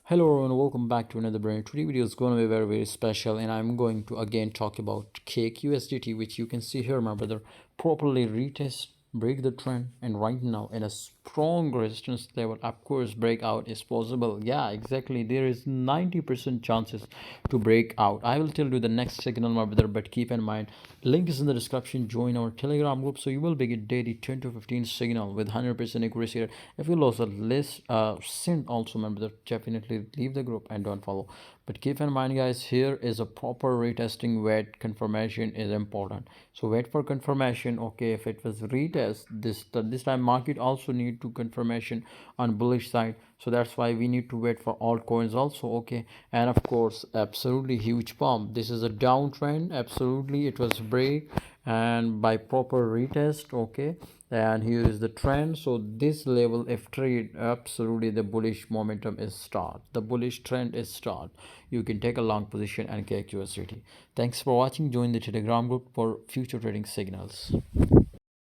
Hello everyone, welcome back to another brand. Today video is going to be very special, and I'm going to again talk about cake USDT, which you can see here, my brother, properly retest, break the trend, and right now in a strong resistance level. Of course, breakout is possible. Yeah, exactly. There is 90% chances to break out. I will tell you the next signal, my brother, but keep in mind, link is in the description. Join our Telegram group so you will be get daily 10 to 15 signal with 100% accuracy. If you lose a list, send also, my brother, definitely leave the group and don't follow. But keep in mind, guys, here is a proper retesting. Wait, confirmation is important. So wait for confirmation. Okay, if it was retest this time, market also need to confirmation on bullish side. So that's why we need to wait for altcoins also. Okay, and of course, absolutely huge pump. This is a downtrend. Absolutely, it was break and by proper retest. Okay, and here is the trend. So this level, if trade, absolutely the bullish momentum is start, the bullish trend is start, you can take a long position and get USDT. Thanks for watching. Join the Telegram group for future trading signals.